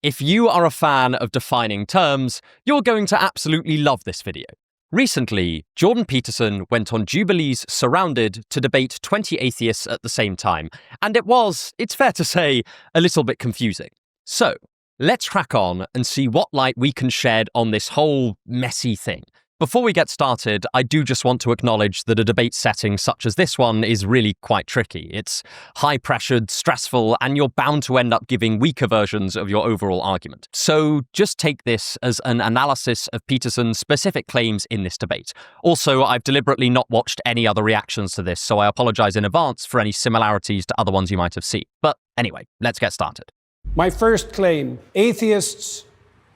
If you are a fan of defining terms, you're going to absolutely love this video. Recently, Jordan Peterson went on Jubilee's Surrounded to debate 20 atheists at the same time, and it was, it's fair to say, a little bit confusing. So, let's crack on and see what light we can shed on this whole messy thing. Before we get started, I do just want to acknowledge that a debate setting such as this one is really quite tricky. It's high-pressured, stressful, and you're bound to end up giving weaker versions of your overall argument. So just take this as an analysis of Peterson's specific claims in this debate. Also, I've deliberately not watched any other reactions to this, so I apologize in advance for any similarities to other ones you might have seen. But anyway, let's get started. My first claim: atheists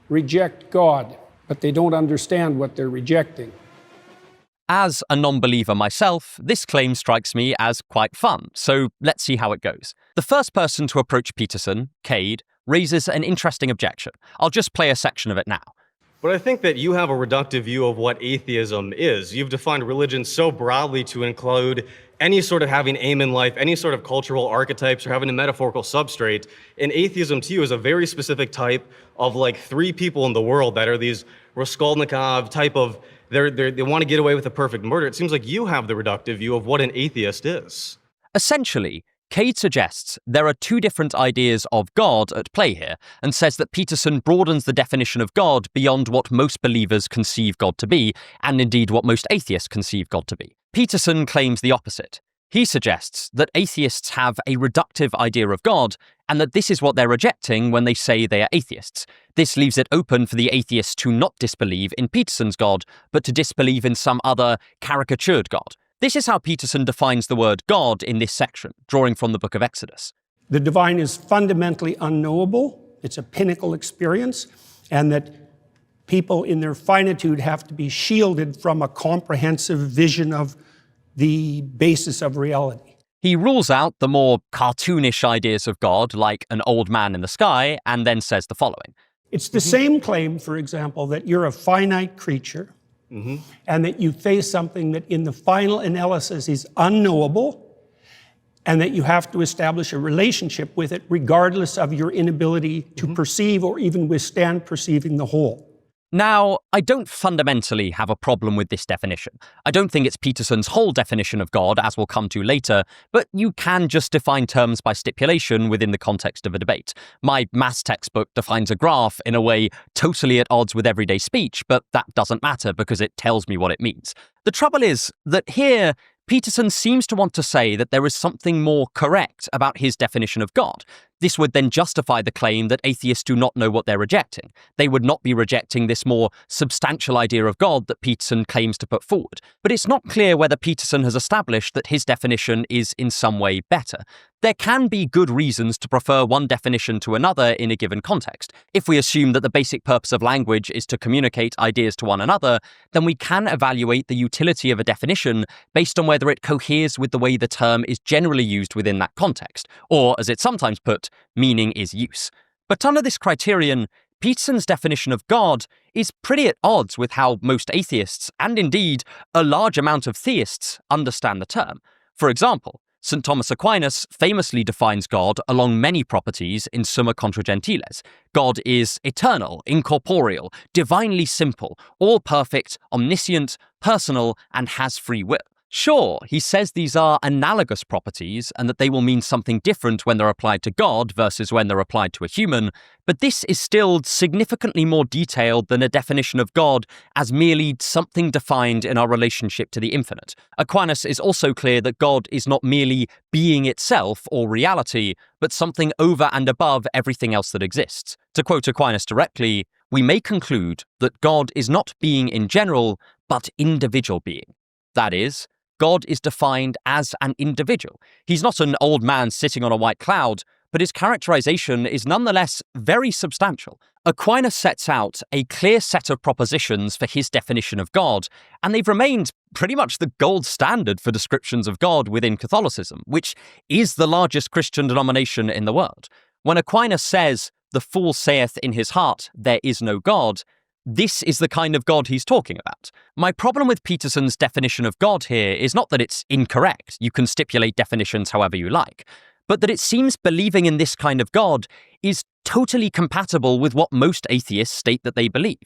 reject God, but they don't understand what they're rejecting. As a non-believer myself, this claim strikes me as quite fun, so let's see how it goes. The first person to approach Peterson, Cade, raises an interesting objection. I'll just play a section of it now. But I think that you have a reductive view of what atheism is. You've defined religion so broadly to include any sort of having aim in life, any sort of cultural archetypes, or having a metaphorical substrate. And atheism to you is a very specific type of like three people in the world that are these Raskolnikov type of, they want to get away with a perfect murder. It seems like you have the reductive view of what an atheist is. Essentially, Cade suggests there are two different ideas of God at play here, and says that Peterson broadens the definition of God beyond what most believers conceive God to be, and indeed what most atheists conceive God to be. Peterson claims the opposite. He suggests that atheists have a reductive idea of God, and that this is what they're rejecting when they say they are atheists. This leaves it open for the atheists to not disbelieve in Peterson's God, but to disbelieve in some other caricatured God. This is how Peterson defines the word God in this section, drawing from the book of Exodus. The divine is fundamentally unknowable. It's a pinnacle experience, and that people in their finitude have to be shielded from a comprehensive vision of the basis of reality. He rules out the more cartoonish ideas of God, like an old man in the sky, and then says the following. It's the same claim, for example, that you're a finite creature, and that you face something that in the final analysis is unknowable, and that you have to establish a relationship with it regardless of your inability to perceive or even withstand perceiving the whole. Now, I don't fundamentally have a problem with this definition. I don't think it's Peterson's whole definition of God, as we'll come to later, but you can just define terms by stipulation within the context of a debate. My maths textbook defines a graph in a way totally at odds with everyday speech, but that doesn't matter because it tells me what it means. The trouble is that here, Peterson seems to want to say that there is something more correct about his definition of God. This would then justify the claim that atheists do not know what they're rejecting. They would not be rejecting this more substantial idea of God that Peterson claims to put forward. But it's not clear whether Peterson has established that his definition is in some way better. There can be good reasons to prefer one definition to another in a given context. If we assume that the basic purpose of language is to communicate ideas to one another, then we can evaluate the utility of a definition based on whether it coheres with the way the term is generally used within that context, or, as it's sometimes put, meaning is use. But under this criterion, Peterson's definition of God is pretty at odds with how most atheists, and indeed a large amount of theists, understand the term. For example, St. Thomas Aquinas famously defines God along many properties in Summa Contra Gentiles. God is eternal, incorporeal, divinely simple, all-perfect, omniscient, personal, and has free will. Sure, he says these are analogous properties and that they will mean something different when they're applied to God versus when they're applied to a human, but this is still significantly more detailed than a definition of God as merely something defined in our relationship to the infinite. Aquinas is also clear that God is not merely being itself or reality, but something over and above everything else that exists. To quote Aquinas directly, we may conclude that God is not being in general, but individual being. That is, God is defined as an individual. He's not an old man sitting on a white cloud, but his characterization is nonetheless very substantial. Aquinas sets out a clear set of propositions for his definition of God, and they've remained pretty much the gold standard for descriptions of God within Catholicism, which is the largest Christian denomination in the world. When Aquinas says, "The fool saith in his heart, there is no God," this is the kind of God he's talking about. My problem with Peterson's definition of God here is not that it's incorrect, you can stipulate definitions however you like, but that it seems believing in this kind of God is totally compatible with what most atheists state that they believe.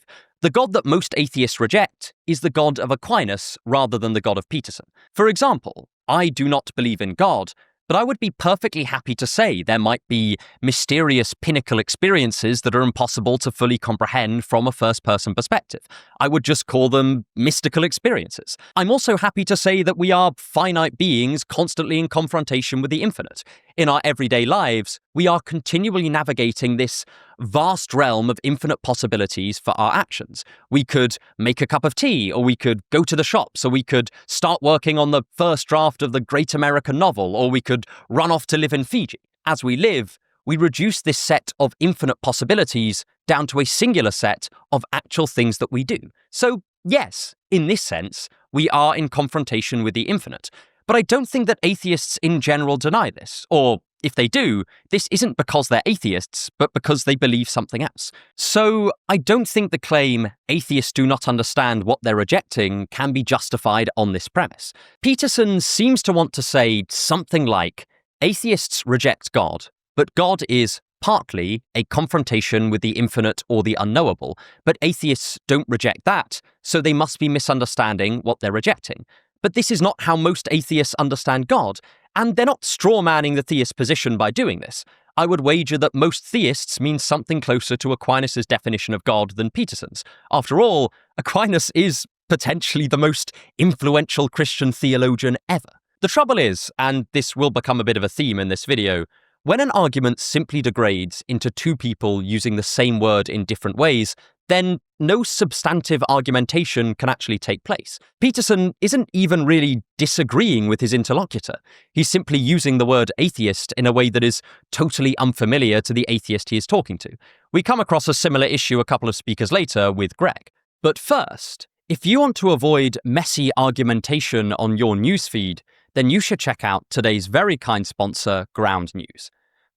The God that most atheists reject is the God of Aquinas rather than the God of Peterson. For example, I do not believe in God, but I would be perfectly happy to say there might be mysterious pinnacle experiences that are impossible to fully comprehend from a first-person perspective. I would just call them mystical experiences. I'm also happy to say that we are finite beings constantly in confrontation with the infinite. In our everyday lives, we are continually navigating this vast realm of infinite possibilities for our actions. We could make a cup of tea, or we could go to the shops, or we could start working on the first draft of the great American novel, or we could run off to live in Fiji. As we live, we reduce this set of infinite possibilities down to a singular set of actual things that we do. So, yes, in this sense, we are in confrontation with the infinite. But I don't think that atheists in general deny this, or if they do, this isn't because they're atheists, but because they believe something else. So I don't think the claim, atheists do not understand what they're rejecting, can be justified on this premise. Peterson seems to want to say something like, atheists reject God, but God is partly a confrontation with the infinite or the unknowable, but atheists don't reject that, so they must be misunderstanding what they're rejecting. But this is not how most atheists understand God, and they're not straw-manning the theist position by doing this. I would wager that most theists mean something closer to Aquinas' definition of God than Peterson's. After all, Aquinas is potentially the most influential Christian theologian ever. The trouble is, and this will become a bit of a theme in this video, when an argument simply degrades into two people using the same word in different ways, then no substantive argumentation can actually take place. Peterson isn't even really disagreeing with his interlocutor. He's simply using the word atheist in a way that is totally unfamiliar to the atheist he is talking to. We come across a similar issue a couple of speakers later with Greg. But first, if you want to avoid messy argumentation on your newsfeed, then you should check out today's very kind sponsor, Ground News.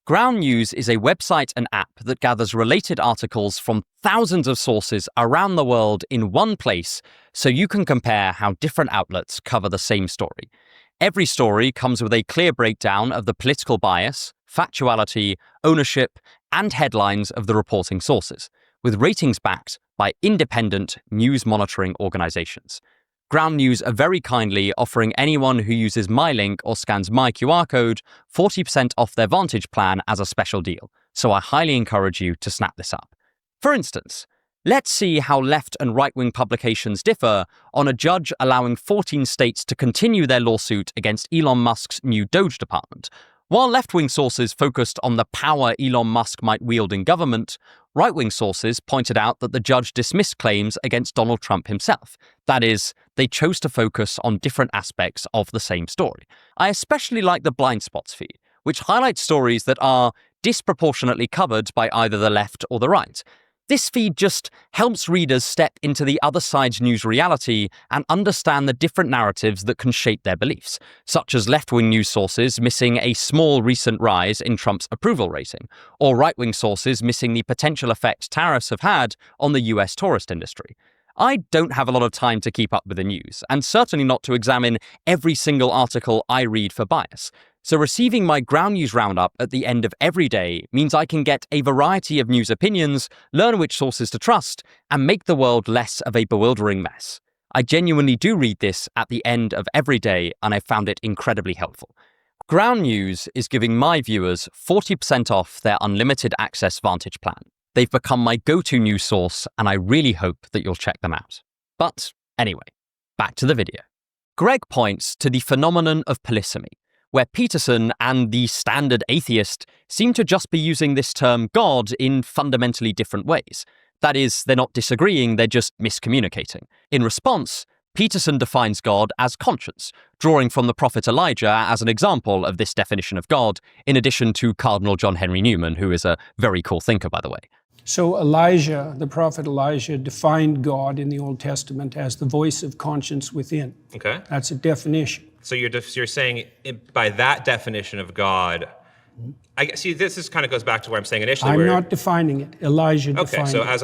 Ground News is a website and app that gathers related articles from thousands of sources around the world in one place, so you can compare how different outlets cover the same story. Every story comes with a clear breakdown of the political bias, factuality, ownership, and headlines of the reporting sources, with ratings backed by independent news monitoring organizations. Ground News are very kindly offering anyone who uses my link or scans my QR code 40% off their Vantage plan as a special deal, so I highly encourage you to snap this up. For instance, let's see how left and right-wing publications differ on a judge allowing 14 states to continue their lawsuit against Elon Musk's new Doge department. While left-wing sources focused on the power Elon Musk might wield in government, right-wing sources pointed out that the judge dismissed claims against Donald Trump himself. That is, they chose to focus on different aspects of the same story. I especially like the blind spots feed, which highlights stories that are disproportionately covered by either the left or the right. This feed just helps readers step into the other side's news reality and understand the different narratives that can shape their beliefs, such as left-wing news sources missing a small recent rise in Trump's approval rating, or right-wing sources missing the potential effect tariffs have had on the US tourist industry. I don't have a lot of time to keep up with the news, and certainly not to examine every single article I read for bias. So receiving my Ground News Roundup at the end of every day means I can get a variety of news opinions, learn which sources to trust, and make the world less of a bewildering mess. I genuinely do read this at the end of every day, and I found it incredibly helpful. Ground News is giving my viewers 40% off their unlimited access Vantage plan. They've become my go-to news source, and I really hope that you'll check them out. But anyway, back to the video. Greg points to the phenomenon of polysemy, where Peterson and the standard atheist seem to just be using this term God in fundamentally different ways. That is, they're not disagreeing, they're just miscommunicating. In response, Peterson defines God as conscience, drawing from the prophet Elijah as an example of this definition of God, in addition to Cardinal John Henry Newman, who is a very cool thinker, by the way. So Elijah, the prophet Elijah, defined God in the Old Testament as the voice of conscience within. Okay. That's a definition. So you're saying by that definition of God, I guess, see, this kind of goes back to where I'm saying initially. I'm not defining it. Elijah Okay, defined so it. as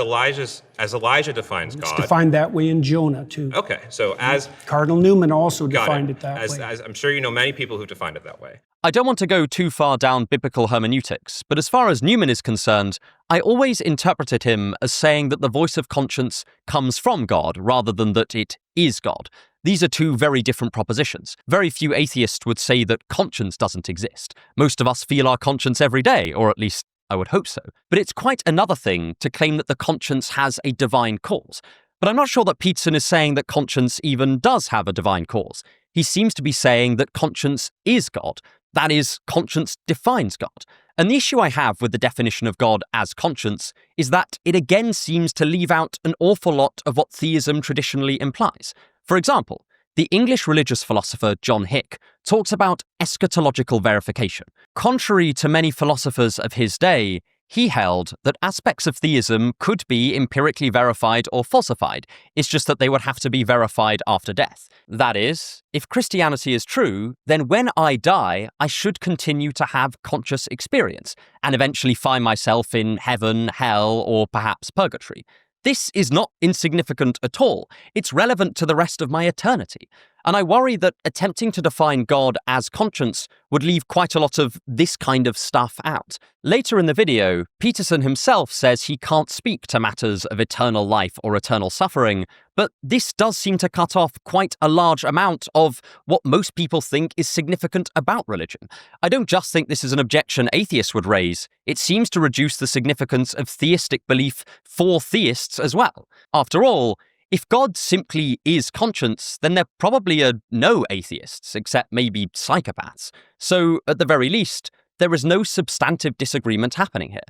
Elijah defines It's God. defined that way in Jonah, too. Okay, so as Cardinal Newman also got defined it. it that way. As I'm sure you know many people who've defined it that way. I don't want to go too far down biblical hermeneutics, but as far as Newman is concerned, I always interpreted him as saying that the voice of conscience comes from God rather than that it is God. These are two very different propositions. Very few atheists would say that conscience doesn't exist. Most of us feel our conscience every day, or at least I would hope so. But it's quite another thing to claim that the conscience has a divine cause. But I'm not sure that Peterson is saying that conscience even does have a divine cause. He seems to be saying that conscience is God. That is, conscience defines God. And the issue I have with the definition of God as conscience is that it again seems to leave out an awful lot of what theism traditionally implies. For example, the English religious philosopher John Hick talks about eschatological verification. Contrary to many philosophers of his day, he held that aspects of theism could be empirically verified or falsified. It's just that they would have to be verified after death. That is, if Christianity is true, then when I die, I should continue to have conscious experience and eventually find myself in heaven, hell, or perhaps purgatory. This is not insignificant at all. It's relevant to the rest of my eternity. And I worry that attempting to define God as conscience would leave quite a lot of this kind of stuff out. Later in the video, Peterson himself says he can't speak to matters of eternal life or eternal suffering, but this does seem to cut off quite a large amount of what most people think is significant about religion. I don't just think this is an objection atheists would raise. It seems to reduce the significance of theistic belief for theists as well. After all, if God simply is conscience, then there probably are no atheists, except maybe psychopaths. So, at the very least, there is no substantive disagreement happening here.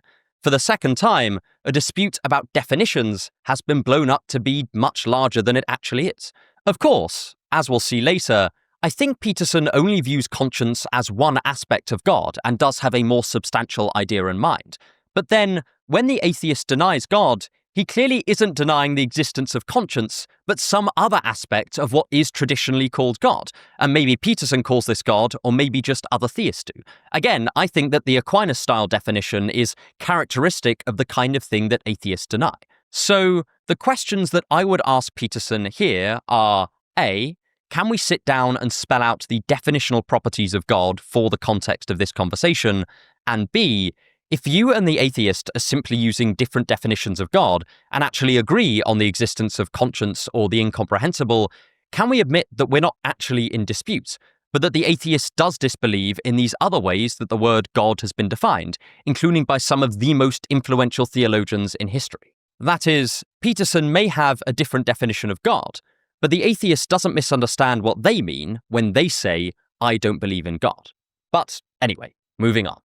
For the second time, a dispute about definitions has been blown up to be much larger than it actually is. Of course, as we'll see later, I think Peterson only views conscience as one aspect of God and does have a more substantial idea in mind. But then, when the atheist denies God, he clearly isn't denying the existence of conscience, but some other aspect of what is traditionally called God. And maybe Peterson calls this God, or maybe just other theists do. Again, I think that the Aquinas-style definition is characteristic of the kind of thing that atheists deny. So, the questions that I would ask Peterson here are, A, can we sit down and spell out the definitional properties of God for the context of this conversation? And B, if you and the atheist are simply using different definitions of God and actually agree on the existence of conscience or the incomprehensible, can we admit that we're not actually in dispute, but that the atheist does disbelieve in these other ways that the word God has been defined, including by some of the most influential theologians in history? That is, Peterson may have a different definition of God, but the atheist doesn't misunderstand what they mean when they say, I don't believe in God. But anyway, moving on.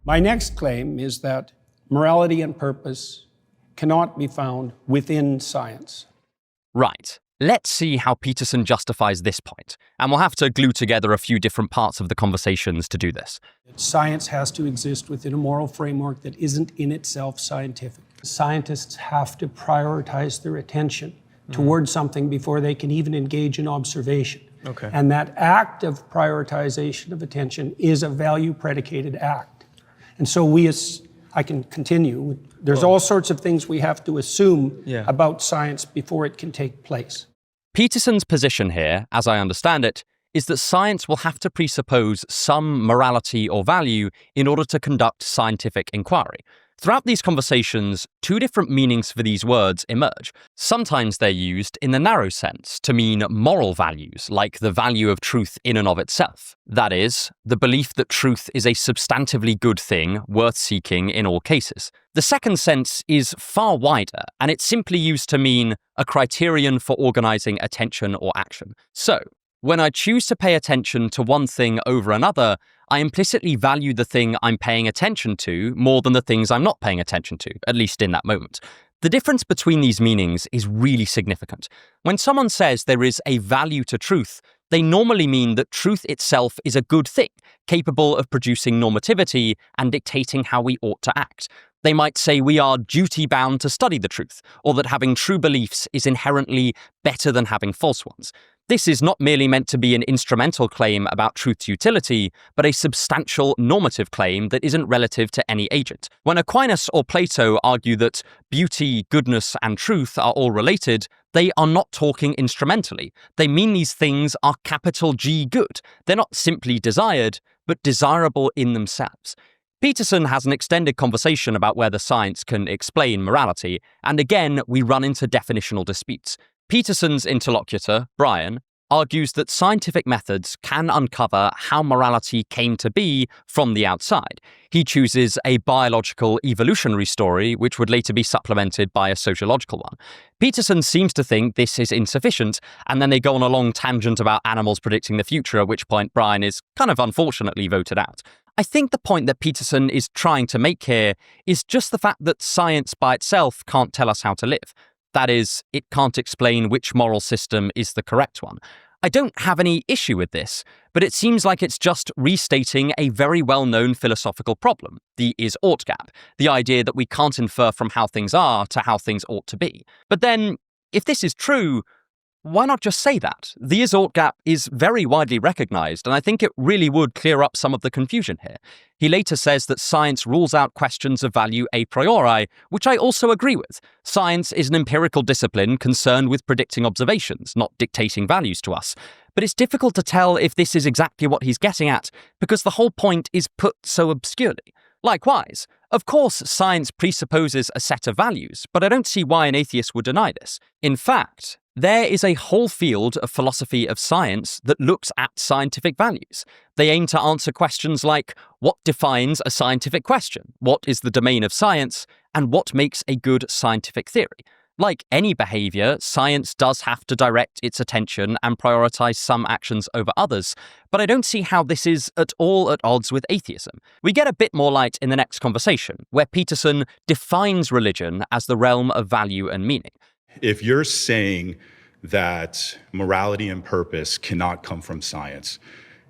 My next claim is that morality and purpose cannot be found within science. Right. Let's see how Peterson justifies this point, and we'll have to glue together a few different parts of the conversations to do this. Science has to exist within a moral framework that isn't in itself scientific. Scientists have to prioritize their attention towards something before they can even engage in observation. Okay. And that act of prioritization of attention is a value-predicated act. And so I can continue. There's all sorts of things we have to assume about science before it can take place. Peterson's position here, as I understand it, is that science will have to presuppose some morality or value in order to conduct scientific inquiry. Throughout these conversations, two different meanings for these words emerge. Sometimes they're used in the narrow sense to mean moral values, like the value of truth in and of itself. That is, the belief that truth is a substantively good thing worth seeking in all cases. The second sense is far wider, and it's simply used to mean a criterion for organizing attention or action. So, when I choose to pay attention to one thing over another, I implicitly value the thing I'm paying attention to more than the things I'm not paying attention to, at least in that moment. The difference between these meanings is really significant. When someone says there is a value to truth, they normally mean that truth itself is a good thing, capable of producing normativity and dictating how we ought to act. They might say we are duty-bound to study the truth, or that having true beliefs is inherently better than having false ones. This is not merely meant to be an instrumental claim about truth's utility, but a substantial normative claim that isn't relative to any agent. When Aquinas or Plato argue that beauty, goodness, and truth are all related, they are not talking instrumentally. They mean these things are capital G good. They're not simply desired, but desirable in themselves. Peterson has an extended conversation about whether science can explain morality, and again, we run into definitional disputes. Peterson's interlocutor, Brian, argues that scientific methods can uncover how morality came to be from the outside. He chooses a biological evolutionary story, which would later be supplemented by a sociological one. Peterson seems to think this is insufficient, and then they go on a long tangent about animals predicting the future, at which point Brian is kind of unfortunately voted out. I think the point that Peterson is trying to make here is just the fact that science by itself can't tell us how to live. That is, it can't explain which moral system is the correct one. I don't have any issue with this, but it seems like it's just restating a very well-known philosophical problem, the is-ought gap, the idea that we can't infer from how things are to how things ought to be. But then, if this is true, why not just say that? The is-ought gap is very widely recognized, and I think it really would clear up some of the confusion here. He later says that science rules out questions of value a priori, which I also agree with. Science is an empirical discipline concerned with predicting observations, not dictating values to us. But it's difficult to tell if this is exactly what he's getting at, because the whole point is put so obscurely. Likewise, of course, science presupposes a set of values, but I don't see why an atheist would deny this. In fact, there is a whole field of philosophy of science that looks at scientific values. They aim to answer questions like, what defines a scientific question? What is the domain of science? And what makes a good scientific theory? Like any behavior, science does have to direct its attention and prioritize some actions over others, but I don't see how this is at all at odds with atheism. We get a bit more light in the next conversation, where Peterson defines religion as the realm of value and meaning. If you're saying that morality and purpose cannot come from science,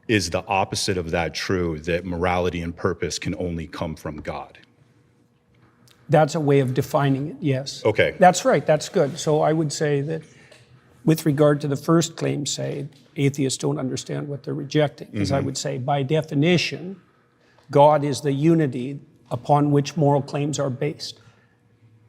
is the opposite of that true, that morality and purpose can only come from God? That's a way of defining it, yes. Okay. That's right, that's good. So I would say that with regard to the first claim, say, atheists don't understand what they're rejecting, because I would say, by definition, God is the unity upon which moral claims are based.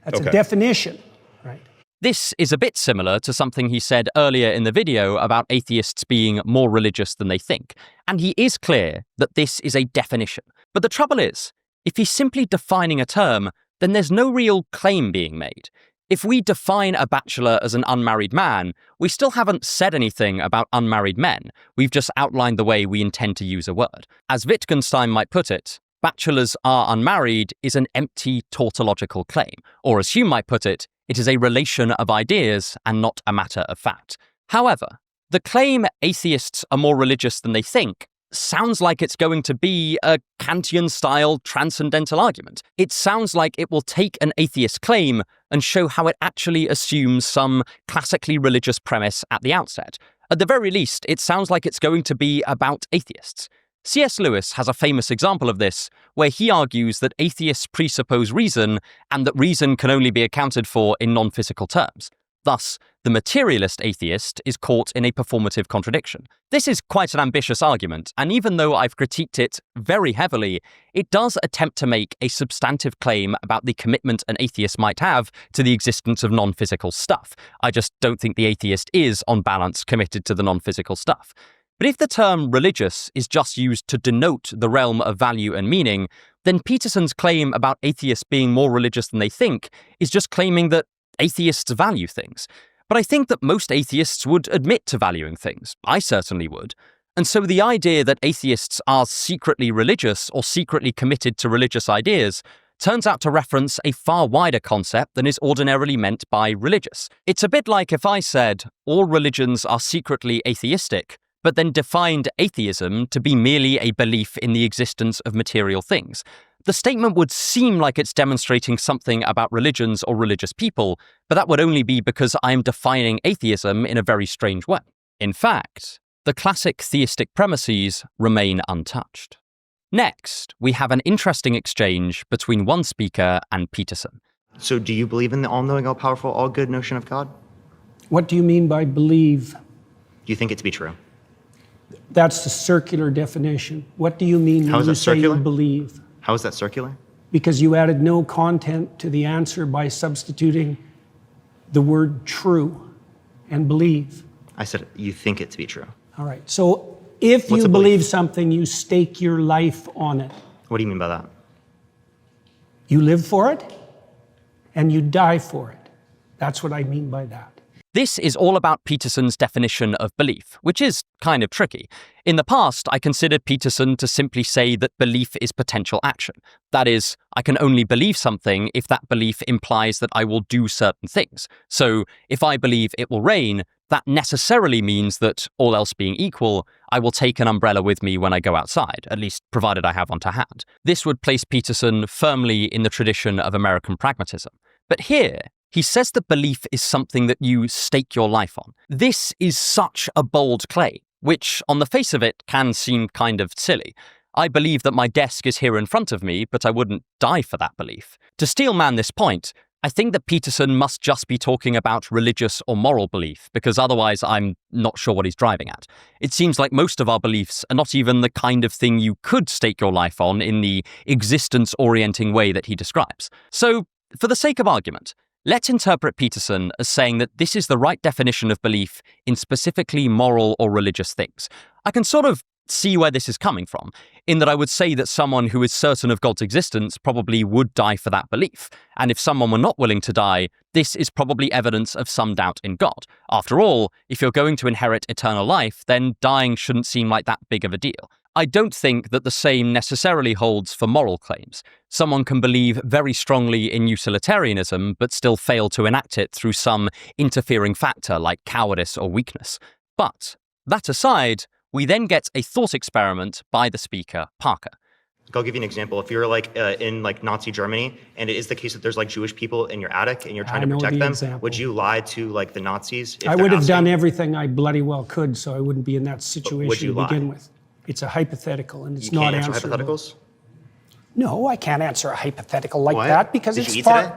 That's a definition, right? This is a bit similar to something he said earlier in the video about atheists being more religious than they think. And he is clear that this is a definition. But the trouble is, if he's simply defining a term, then there's no real claim being made. If we define a bachelor as an unmarried man, we still haven't said anything about unmarried men. We've just outlined the way we intend to use a word. As Wittgenstein might put it, bachelors are unmarried is an empty tautological claim. Or as Hume might put it, it is a relation of ideas and not a matter of fact. However, the claim atheists are more religious than they think sounds like it's going to be a Kantian-style transcendental argument. It sounds like it will take an atheist claim and show how it actually assumes some classically religious premise at the outset. At the very least, it sounds like it's going to be about atheists. C.S. Lewis has a famous example of this, where he argues that atheists presuppose reason and that reason can only be accounted for in non-physical terms. Thus, the materialist atheist is caught in a performative contradiction. This is quite an ambitious argument, and even though I've critiqued it very heavily, it does attempt to make a substantive claim about the commitment an atheist might have to the existence of non-physical stuff. I just don't think the atheist is, on balance, committed to the non-physical stuff. But if the term religious is just used to denote the realm of value and meaning, then Peterson's claim about atheists being more religious than they think is just claiming that atheists value things. But I think that most atheists would admit to valuing things. I certainly would. And so the idea that atheists are secretly religious or secretly committed to religious ideas turns out to reference a far wider concept than is ordinarily meant by religious. It's a bit like if I said all religions are secretly atheistic, but then defined atheism to be merely a belief in the existence of material things. The statement would seem like it's demonstrating something about religions or religious people, but that would only be because I am defining atheism in a very strange way. In fact, the classic theistic premises remain untouched. Next, we have an interesting exchange between one speaker and Peterson. So do you believe in the all-knowing, all-powerful, all-good notion of God? What do you mean by believe? Do you think it to be true? That's the circular definition. What do you mean How when is you that say circular? you believe? How is that circular? Because you added no content to the answer by substituting the word true and believe. I said you think it to be true. All right. So If What's you a believe something, you stake your life on it. What do you mean by that? You live for it, and you die for it. That's what I mean by that. This is all about Peterson's definition of belief, which is kind of tricky. In the past, I considered Peterson to simply say that belief is potential action. That is, I can only believe something if that belief implies that I will do certain things. So, if I believe it will rain, that necessarily means that, all else being equal, I will take an umbrella with me when I go outside, at least provided I have one to hand. This would place Peterson firmly in the tradition of American pragmatism. But here, he says that belief is something that you stake your life on. This is such a bold claim, which, on the face of it, can seem kind of silly. I believe that my desk is here in front of me, but I wouldn't die for that belief. To steelman this point, I think that Peterson must just be talking about religious or moral belief, because otherwise I'm not sure what he's driving at. It seems like most of our beliefs are not even the kind of thing you could stake your life on in the existence-orienting way that he describes. So, for the sake of argument, let's interpret Peterson as saying that this is the right definition of belief in specifically moral or religious things. I can sort of see where this is coming from, in that I would say that someone who is certain of God's existence probably would die for that belief. And if someone were not willing to die, this is probably evidence of some doubt in God. After all, if you're going to inherit eternal life, then dying shouldn't seem like that big of a deal. I don't think that the same necessarily holds for moral claims. Someone can believe very strongly in utilitarianism, but still fail to enact it through some interfering factor like cowardice or weakness. But, that aside, we then get a thought experiment by the speaker, Parker. I'll give you an example. If you're in Nazi Germany, and it is the case that there's Jewish people in your attic and you're trying to protect them, example. would you lie to the Nazis? If I they're would have asking? done everything I bloody well could, so I wouldn't be in that situation you to begin lie? with. It's a hypothetical, and it's You not can't answer answerable. hypotheticals? No, I can't answer a hypothetical like Why? that because Did it's you eat far. today?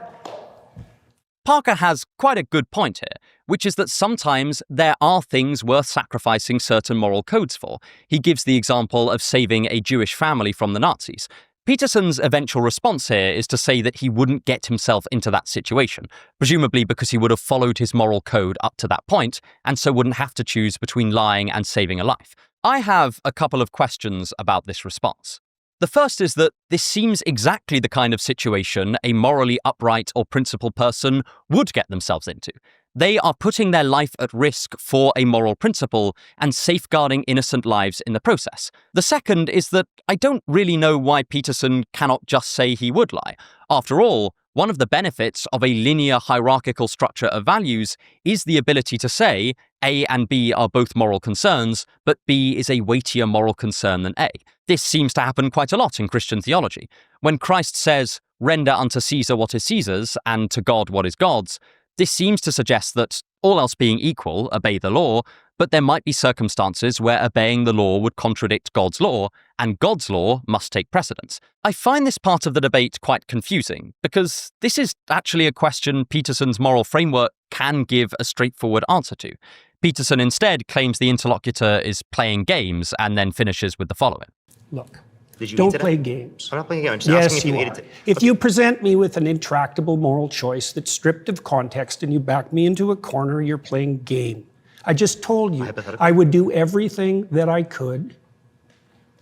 Parker has quite a good point here, which is that sometimes there are things worth sacrificing certain moral codes for. He gives the example of saving a Jewish family from the Nazis. Peterson's eventual response here is to say that he wouldn't get himself into that situation, presumably because he would have followed his moral code up to that point, and so wouldn't have to choose between lying and saving a life. I have a couple of questions about this response. The first is that this seems exactly the kind of situation a morally upright or principled person would get themselves into. They are putting their life at risk for a moral principle and safeguarding innocent lives in the process. The second is that I don't really know why Peterson cannot just say he would lie. After all, one of the benefits of a linear hierarchical structure of values is the ability to say A and B are both moral concerns, but B is a weightier moral concern than A. This seems to happen quite a lot in Christian theology. When Christ says, "Render unto Caesar what is Caesar's, and to God what is God's," this seems to suggest that, all else being equal, obey the law, but there might be circumstances where obeying the law would contradict God's law, and God's law must take precedence. I find this part of the debate quite confusing, because this is actually a question Peterson's moral framework can give a straightforward answer to. Peterson instead claims the interlocutor is playing games and then finishes with the following. Look, Did you eat don't today? play games. I'm not playing a game. I'm just asking Yes, if you you ate are. it. If you present me with an intractable moral choice that's stripped of context and you back me into a corner, you're playing game. I just told you Hypothetical. I would do everything that I could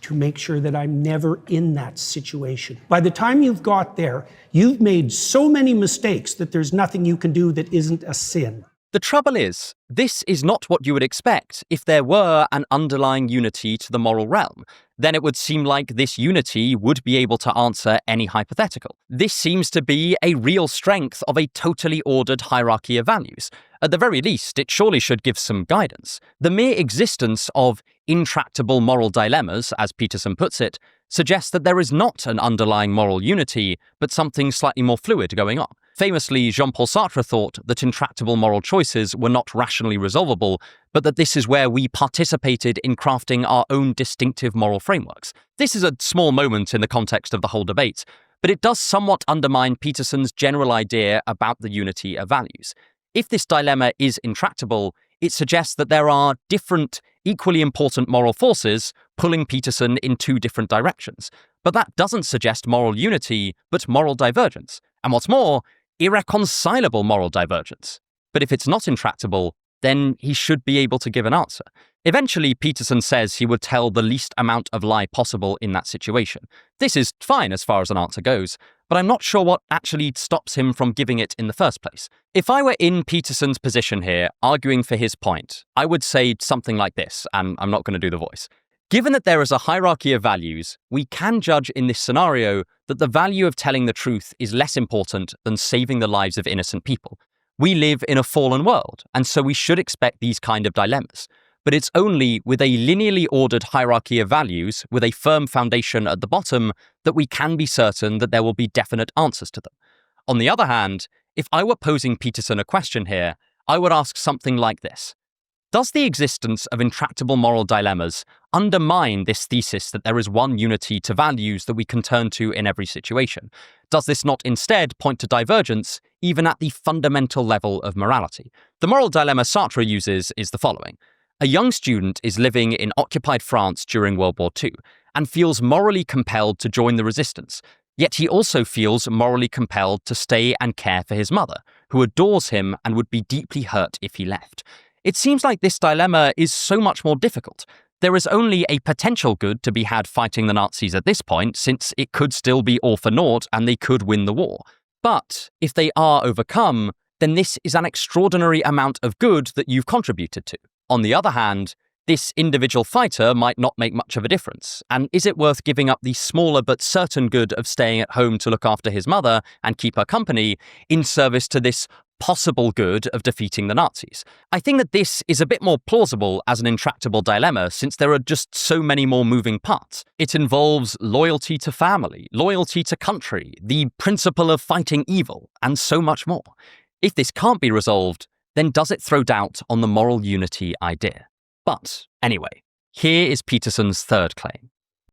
to make sure that I'm never in that situation. By the time you've got there, you've made so many mistakes that there's nothing you can do that isn't a sin. The trouble is, this is not what you would expect if there were an underlying unity to the moral realm. Then it would seem like this unity would be able to answer any hypothetical. This seems to be a real strength of a totally ordered hierarchy of values. At the very least, it surely should give some guidance. The mere existence of intractable moral dilemmas, as Peterson puts it, suggests that there is not an underlying moral unity, but something slightly more fluid going on. Famously, Jean-Paul Sartre thought that intractable moral choices were not rationally resolvable, but that this is where we participated in crafting our own distinctive moral frameworks. This is a small moment in the context of the whole debate, but it does somewhat undermine Peterson's general idea about the unity of values. If this dilemma is intractable, it suggests that there are different, equally important moral forces pulling Peterson in two different directions. But that doesn't suggest moral unity, but moral divergence. And what's more, irreconcilable moral divergence. But if it's not intractable, then he should be able to give an answer. Eventually, Peterson says he would tell the least amount of lie possible in that situation. This is fine as far as an answer goes, but I'm not sure what actually stops him from giving it in the first place. If I were in Peterson's position here, arguing for his point, I would say something like this, and I'm not going to do the voice. Given that there is a hierarchy of values, we can judge in this scenario that the value of telling the truth is less important than saving the lives of innocent people. We live in a fallen world, and so we should expect these kind of dilemmas. But it's only with a linearly ordered hierarchy of values, with a firm foundation at the bottom, that we can be certain that there will be definite answers to them. On the other hand, if I were posing Peterson a question here, I would ask something like this. Does the existence of intractable moral dilemmas undermine this thesis that there is one unity to values that we can turn to in every situation? Does this not instead point to divergence, even at the fundamental level of morality? The moral dilemma Sartre uses is the following. A young student is living in occupied France during World War II and feels morally compelled to join the resistance, yet he also feels morally compelled to stay and care for his mother, who adores him and would be deeply hurt if he left. It seems like this dilemma is so much more difficult. There is only a potential good to be had fighting the Nazis at this point, since it could still be all for naught and they could win the war. But if they are overcome, then this is an extraordinary amount of good that you've contributed to. On the other hand, this individual fighter might not make much of a difference, and is it worth giving up the smaller but certain good of staying at home to look after his mother and keep her company in service to this possible good of defeating the Nazis? I think that this is a bit more plausible as an intractable dilemma, since there are just so many more moving parts. It involves loyalty to family, loyalty to country, the principle of fighting evil, and so much more. If this can't be resolved, then does it throw doubt on the moral unity idea? But anyway, here is Peterson's third claim.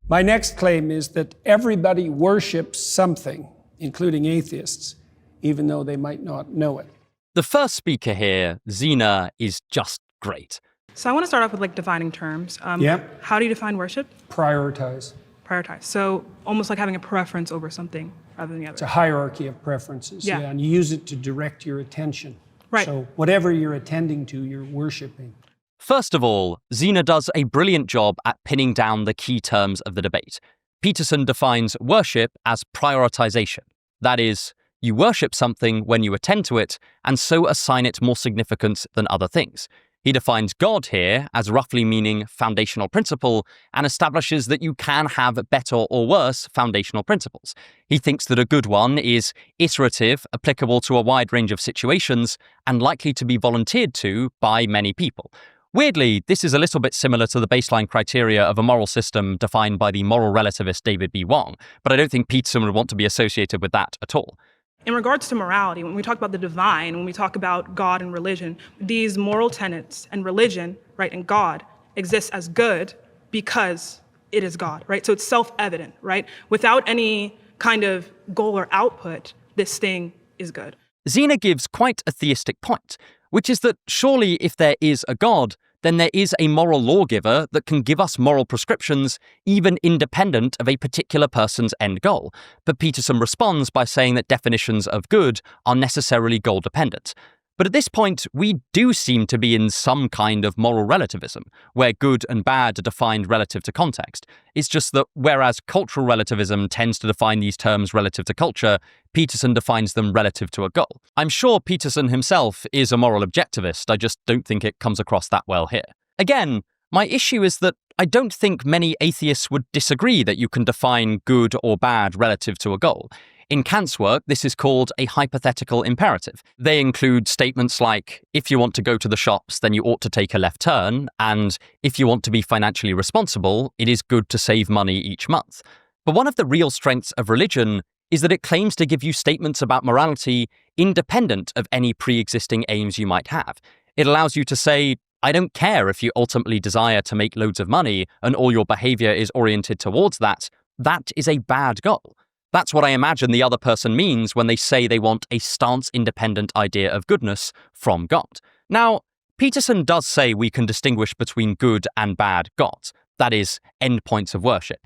My next claim is that everybody worships something, including atheists, even though they might not know it. The first speaker here, Zena, is just great. So I want to start off with defining terms. Yep. How do you define worship? Prioritize. Prioritize. So almost like having a preference over something rather than the It's a other. hierarchy of preferences. Yeah. And you use it to direct your attention. Right. So whatever you're attending to, you're worshiping. First of all, Zena does a brilliant job at pinning down the key terms of the debate. Peterson defines worship as prioritization. That is, you worship something when you attend to it, and so assign it more significance than other things. He defines God here as roughly meaning foundational principle, and establishes that you can have better or worse foundational principles. He thinks that a good one is iterative, applicable to a wide range of situations, and likely to be volunteered to by many people. Weirdly, this is a little bit similar to the baseline criteria of a moral system defined by the moral relativist David B. Wong, but I don't think Peterson would want to be associated with that at all. In regards to morality, when we talk about the divine, when we talk about God and religion, these moral tenets and religion, right, and God exists as good because it is God, right? So it's self-evident, right? Without any kind of goal or output, this thing is good. Zena gives quite a theistic point, which is that surely if there is a God, then there is a moral lawgiver that can give us moral prescriptions, even independent of a particular person's end goal. But Peterson responds by saying that definitions of good are necessarily goal-dependent. But at this point, we do seem to be in some kind of moral relativism, where good and bad are defined relative to context. It's just that whereas cultural relativism tends to define these terms relative to culture, Peterson defines them relative to a goal. I'm sure Peterson himself is a moral objectivist, I just don't think it comes across that well here. Again, my issue is that I don't think many atheists would disagree that you can define good or bad relative to a goal. In Kant's work, this is called a hypothetical imperative. They include statements like, if you want to go to the shops, then you ought to take a left turn, and if you want to be financially responsible, it is good to save money each month. But one of the real strengths of religion is that it claims to give you statements about morality independent of any pre-existing aims you might have. It allows you to say, I don't care if you ultimately desire to make loads of money and all your behavior is oriented towards that. That is a bad goal. That's what I imagine the other person means when they say they want a stance-independent idea of goodness from God. Now, Peterson does say we can distinguish between good and bad gods, that is, endpoints of worship.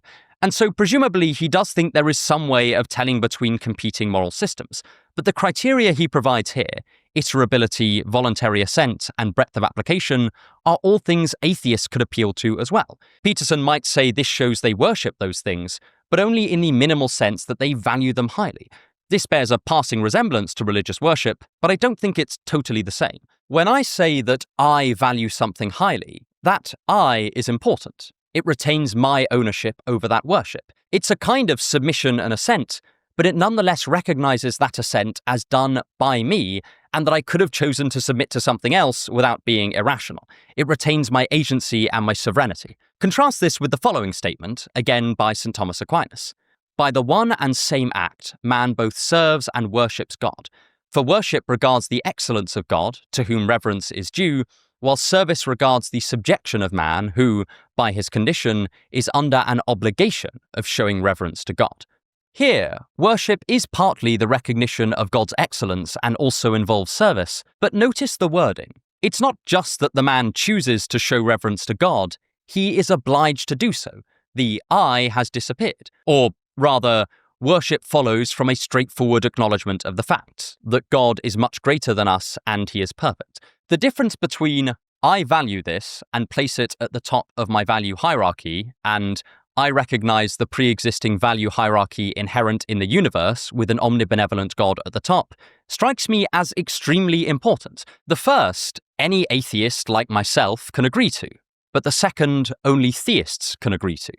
And so presumably he does think there is some way of telling between competing moral systems. But the criteria he provides here iterability, voluntary assent, and breadth of application are all things atheists could appeal to as well. Peterson might say this shows they worship those things, but only in the minimal sense that they value them highly. This bears a passing resemblance to religious worship, but I don't think it's totally the same. When I say that I value something highly, that I is important. It retains my ownership over that worship. It's a kind of submission and assent, but it nonetheless recognizes that assent as done by me, and that I could have chosen to submit to something else without being irrational. It retains my agency and my sovereignty. Contrast this with the following statement, again by St. Thomas Aquinas. By the one and same act, man both serves and worships God. For worship regards the excellence of God, to whom reverence is due, while service regards the subjection of man, who, by his condition, is under an obligation of showing reverence to God. Here, worship is partly the recognition of God's excellence and also involves service, but notice the wording. It's not just that the man chooses to show reverence to God, he is obliged to do so. The I has disappeared. Or rather, worship follows from a straightforward acknowledgement of the fact that God is much greater than us and he is perfect. The difference between I value this and place it at the top of my value hierarchy and I recognize the pre-existing value hierarchy inherent in the universe with an omnibenevolent God at the top strikes me as extremely important. The first, any atheist like myself can agree to, but the second, only theists can agree to.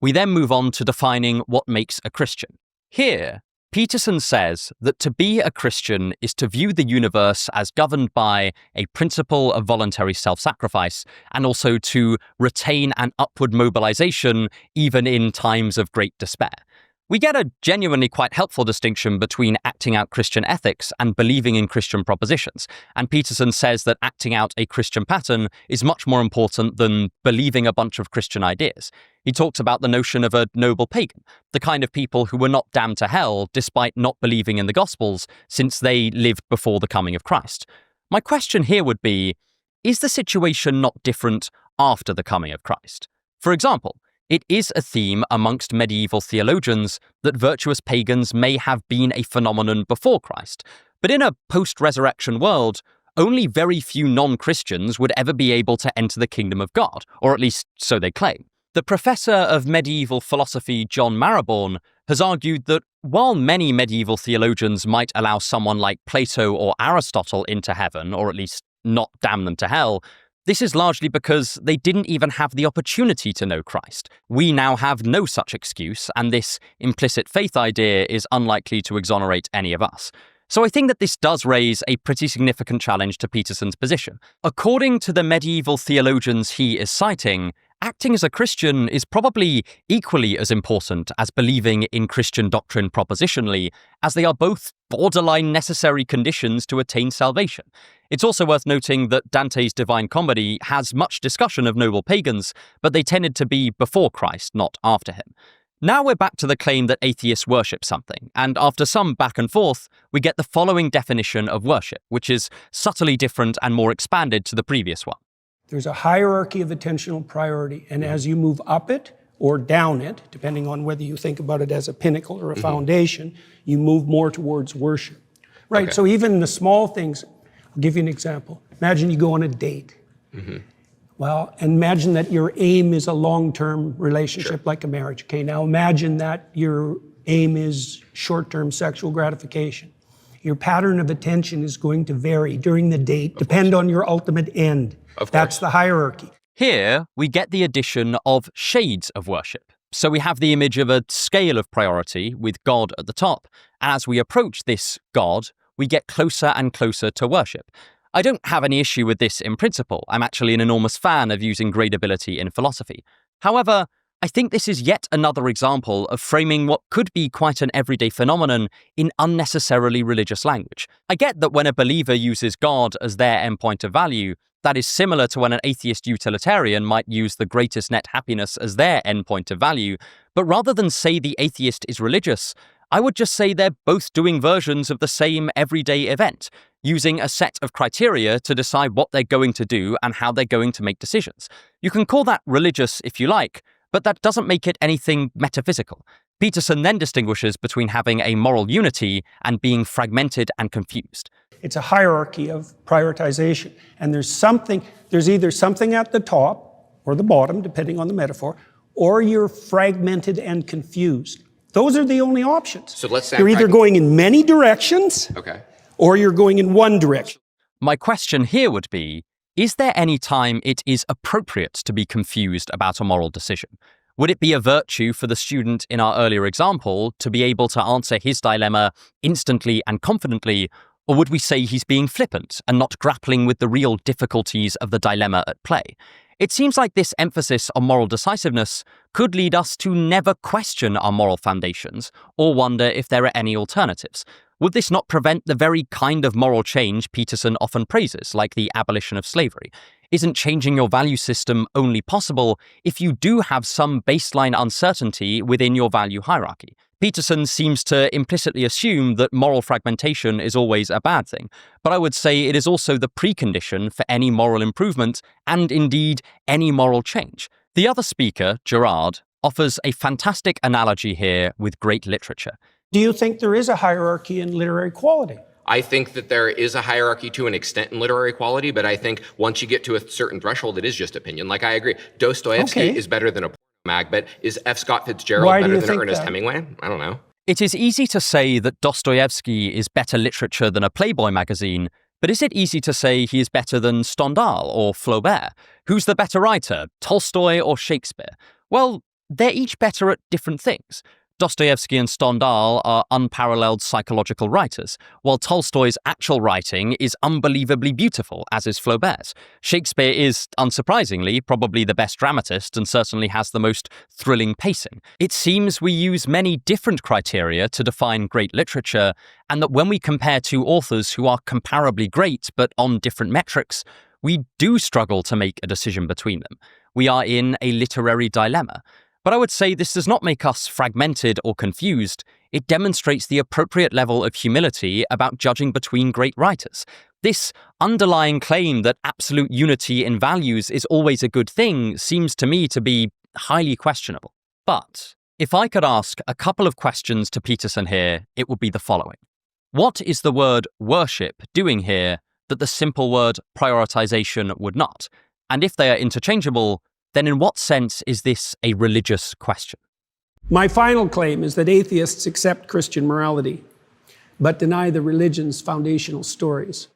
We then move on to defining what makes a Christian. Here, Peterson says that to be a Christian is to view the universe as governed by a principle of voluntary self-sacrifice and also to retain an upward mobilization even in times of great despair. We get a genuinely quite helpful distinction between acting out Christian ethics and believing in Christian propositions, and Peterson says that acting out a Christian pattern is much more important than believing a bunch of Christian ideas. He talks about the notion of a noble pagan, the kind of people who were not damned to hell despite not believing in the Gospels since they lived before the coming of Christ. My question here would be, is the situation not different after the coming of Christ? For example, it is a theme amongst medieval theologians that virtuous pagans may have been a phenomenon before Christ, but in a post-resurrection world, only very few non-Christians would ever be able to enter the kingdom of God, or at least so they claim. The professor of medieval philosophy John Marraborn has argued that while many medieval theologians might allow someone like Plato or Aristotle into heaven, or at least not damn them to hell, this is largely because they didn't even have the opportunity to know Christ. We now have no such excuse, and this implicit faith idea is unlikely to exonerate any of us. So I think that this does raise a pretty significant challenge to Peterson's position. According to the medieval theologians he is citing, acting as a Christian is probably equally as important as believing in Christian doctrine propositionally, as they are both borderline necessary conditions to attain salvation. It's also worth noting that Dante's Divine Comedy has much discussion of noble pagans, but they tended to be before Christ, not after him. Now we're back to the claim that atheists worship something, and after some back and forth, we get the following definition of worship, which is subtly different and more expanded to the previous one. There's a hierarchy of attentional priority, and as you move up it or down it, depending on whether you think about it as a pinnacle or a foundation, you move more towards worship. Right, Okay. so even the small things, I'll give you an example. Imagine you go on a date. Well, imagine that your aim is a long-term relationship like a marriage. Okay, now imagine that your aim is short-term sexual gratification. Your pattern of attention is going to vary during the date, depend on your ultimate end. That's the hierarchy. Here, we get the addition of shades of worship. So we have the image of a scale of priority with God at the top. As we approach this God, we get closer and closer to worship. I don't have any issue with this in principle. I'm actually an enormous fan of using gradability in philosophy. However, I think this is yet another example of framing what could be quite an everyday phenomenon in unnecessarily religious language. I get that when a believer uses God as their endpoint of value, that is similar to when an atheist utilitarian might use the greatest net happiness as their endpoint of value, but rather than say the atheist is religious, I would just say they're both doing versions of the same everyday event, using a set of criteria to decide what they're going to do and how they're going to make decisions. You can call that religious if you like, but that doesn't make it anything metaphysical. Peterson then distinguishes between having a moral unity and being fragmented and confused. It's a hierarchy of prioritization. And there's either something at the top or the bottom, depending on the metaphor, or you're fragmented and confused. Those are the only options. So let's say you're either going in many directions, okay, or you're going in one direction. My question here would be, is there any time it is appropriate to be confused about a moral decision? Would it be a virtue for the student in our earlier example to be able to answer his dilemma instantly and confidently, or would we say he's being flippant and not grappling with the real difficulties of the dilemma at play? It seems like this emphasis on moral decisiveness could lead us to never question our moral foundations or wonder if there are any alternatives. Would this not prevent the very kind of moral change Peterson often praises, like the abolition of slavery? Isn't changing your value system only possible if you do have some baseline uncertainty within your value hierarchy? Peterson seems to implicitly assume that moral fragmentation is always a bad thing, but I would say it is also the precondition for any moral improvement and indeed any moral change. The other speaker, Gerard, offers a fantastic analogy here with great literature. Do you think there is a hierarchy in literary quality? I think that there is a hierarchy to an extent in literary quality, but I think once you get to a certain threshold, it is just opinion. Like, I agree. Dostoevsky is better than a mag, but is F. Scott Fitzgerald better than Ernest Hemingway? I don't know. It is easy to say that Dostoevsky is better literature than a Playboy magazine, but is it easy to say he is better than Stendhal or Flaubert? Who's the better writer, Tolstoy or Shakespeare? Well, they're each better at different things. Dostoevsky and Stendhal are unparalleled psychological writers, while Tolstoy's actual writing is unbelievably beautiful, as is Flaubert's. Shakespeare is, unsurprisingly, probably the best dramatist and certainly has the most thrilling pacing. It seems we use many different criteria to define great literature, and that when we compare two authors who are comparably great but on different metrics, we do struggle to make a decision between them. We are in a literary dilemma. But I would say this does not make us fragmented or confused. It demonstrates the appropriate level of humility about judging between great writers. This underlying claim that absolute unity in values is always a good thing seems to me to be highly questionable. But if I could ask a couple of questions to Peterson here, it would be the following. What is the word worship doing here that the simple word prioritization would not? And if they are interchangeable, then in what sense is this a religious question? My final claim is that atheists accept Christian morality, but deny the religion's foundational stories.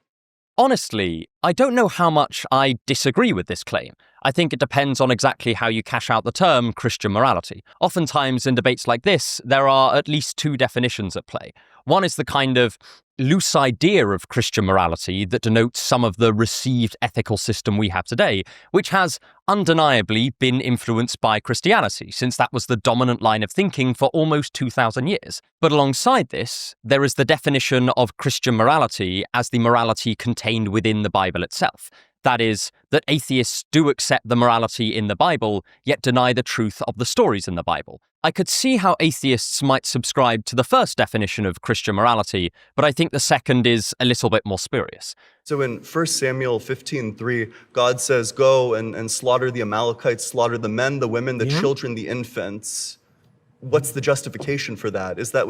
Honestly, I don't know how much I disagree with this claim. I think it depends on exactly how you cash out the term Christian morality. Oftentimes in debates like this, there are at least two definitions at play. One is the kind of loose idea of Christian morality that denotes some of the received ethical system we have today, which has undeniably been influenced by Christianity, since that was the dominant line of thinking for almost 2,000 years. But alongside this, there is the definition of Christian morality as the morality contained within the Bible itself. That is, that atheists do accept the morality in the Bible, yet deny the truth of the stories in the Bible. I could see how atheists might subscribe to the first definition of Christian morality, but I think the second is a little bit more spurious. So in 1 Samuel 15:3, God says, go and slaughter the Amalekites, slaughter the men, the women, the children, the infants. What's the justification for that? Is that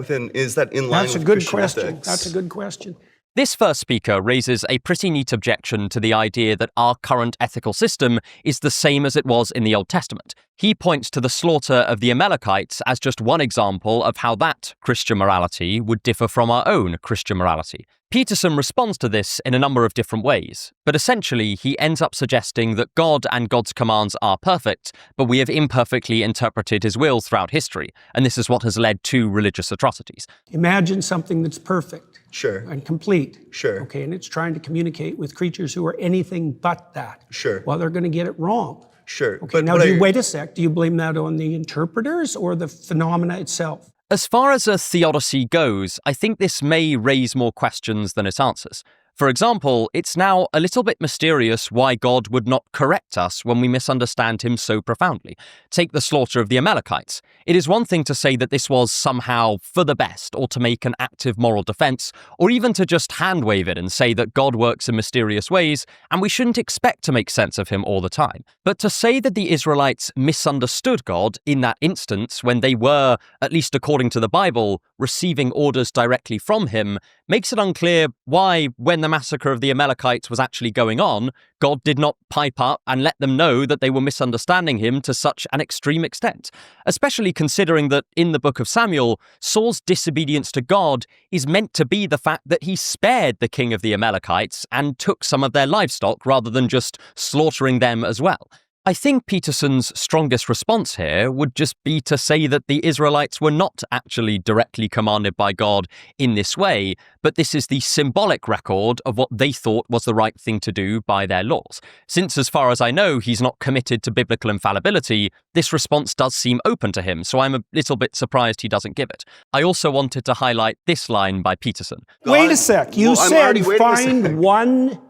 in line with Christian ethics? That's a good question. This first speaker raises a pretty neat objection to the idea that our current ethical system is the same as it was in the Old Testament. He points to the slaughter of the Amalekites as just one example of how that Christian morality would differ from our own Christian morality. Peterson responds to this in a number of different ways, but essentially he ends up suggesting that God and God's commands are perfect, but we have imperfectly interpreted his will throughout history, and this is what has led to religious atrocities. Imagine something that's perfect. Sure. And complete. Sure. Okay, and it's trying to communicate with creatures who are anything but that. Sure. Well, they're going to get it wrong. Sure. Okay, now wait a sec. Do you blame that on the interpreters or the phenomena itself? As far as a theodicy goes, I think this may raise more questions than it answers. For example, it's now a little bit mysterious why God would not correct us when we misunderstand him so profoundly. Take the slaughter of the Amalekites. It is one thing to say that this was somehow for the best, or to make an active moral defense, or even to just hand-wave it and say that God works in mysterious ways, and we shouldn't expect to make sense of him all the time. But to say that the Israelites misunderstood God in that instance when they were, at least according to the Bible, receiving orders directly from him, makes it unclear why, when the massacre of the Amalekites was actually going on, God did not pipe up and let them know that they were misunderstanding him to such an extreme extent, especially considering that in the book of Samuel, Saul's disobedience to God is meant to be the fact that he spared the king of the Amalekites and took some of their livestock rather than just slaughtering them as well. I think Peterson's strongest response here would just be to say that the Israelites were not actually directly commanded by God in this way, but this is the symbolic record of what they thought was the right thing to do by their laws. Since, as far as I know, he's not committed to biblical infallibility, this response does seem open to him, so I'm a little bit surprised he doesn't give it. I also wanted to highlight this line by Peterson. Wait a sec. You said find one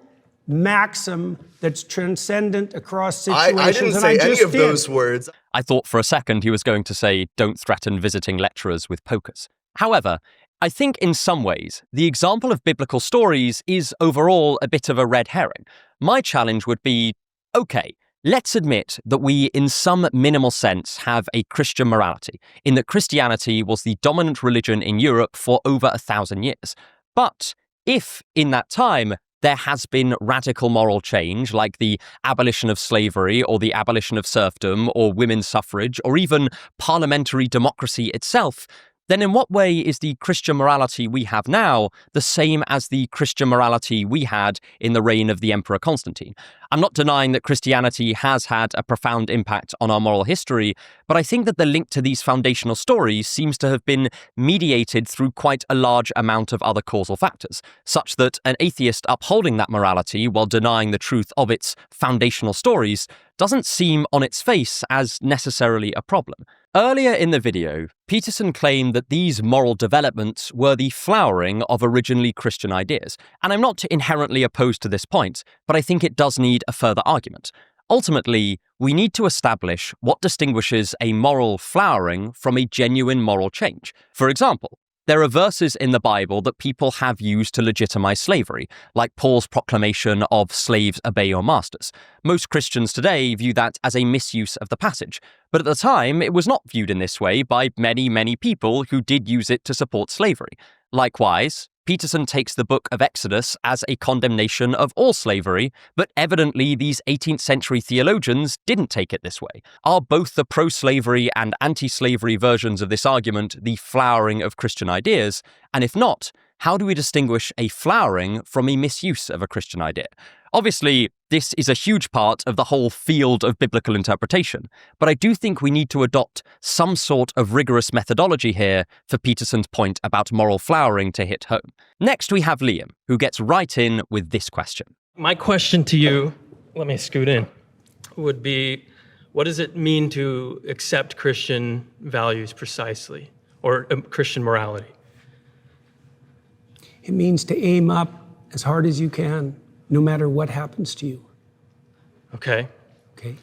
maxim that's transcendent across situations. I didn't say any of those words. I thought for a second he was going to say, don't threaten visiting lecturers with pokers. However, I think in some ways, the example of biblical stories is overall a bit of a red herring. My challenge would be, okay, let's admit that we, in some minimal sense, have a Christian morality, in that Christianity was the dominant religion in Europe for over 1,000 years. But if, in that time, there has been radical moral change, like the abolition of slavery or the abolition of serfdom or women's suffrage or even parliamentary democracy itself, then in what way is the Christian morality we have now the same as the Christian morality we had in the reign of the Emperor Constantine? I'm not denying that Christianity has had a profound impact on our moral history, but I think that the link to these foundational stories seems to have been mediated through quite a large amount of other causal factors, such that an atheist upholding that morality while denying the truth of its foundational stories doesn't seem on its face as necessarily a problem. Earlier in the video, Peterson claimed that these moral developments were the flowering of originally Christian ideas, and I'm not inherently opposed to this point, but I think it does need a further argument. Ultimately, we need to establish what distinguishes a moral flowering from a genuine moral change. For example, there are verses in the Bible that people have used to legitimize slavery, like Paul's proclamation of slaves obey your masters. Most Christians today view that as a misuse of the passage, but at the time it was not viewed in this way by many, many people who did use it to support slavery. Likewise, Peterson takes the book of Exodus as a condemnation of all slavery, but evidently these 18th century theologians didn't take it this way. Are both the pro-slavery and anti-slavery versions of this argument the flowering of Christian ideas? And if not, how do we distinguish a flowering from a misuse of a Christian idea? Obviously, this is a huge part of the whole field of biblical interpretation, but I do think we need to adopt some sort of rigorous methodology here for Peterson's point about moral flowering to hit home. Next, we have Liam, who gets right in with this question. My question to you, let me scoot in, would be, what does it mean to accept Christian values precisely, or Christian morality? It means to aim up as hard as you can, no matter what happens to you. Okay. Okay.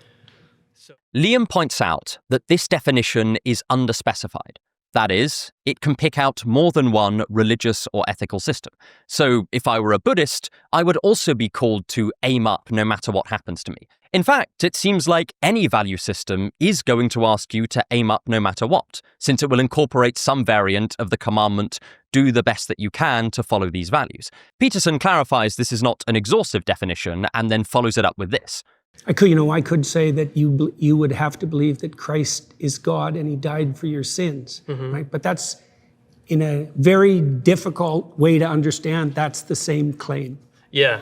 Liam points out that this definition is underspecified. That is, it can pick out more than one religious or ethical system. So if I were a Buddhist, I would also be called to aim up no matter what happens to me. In fact, it seems like any value system is going to ask you to aim up no matter what, since it will incorporate some variant of the commandment, do the best that you can to follow these values. Peterson clarifies this is not an exhaustive definition and then follows it up with this. I could say that you would have to believe that Christ is God and he died for your sins, right? But that's in a very difficult way to understand. That's the same claim. Yeah.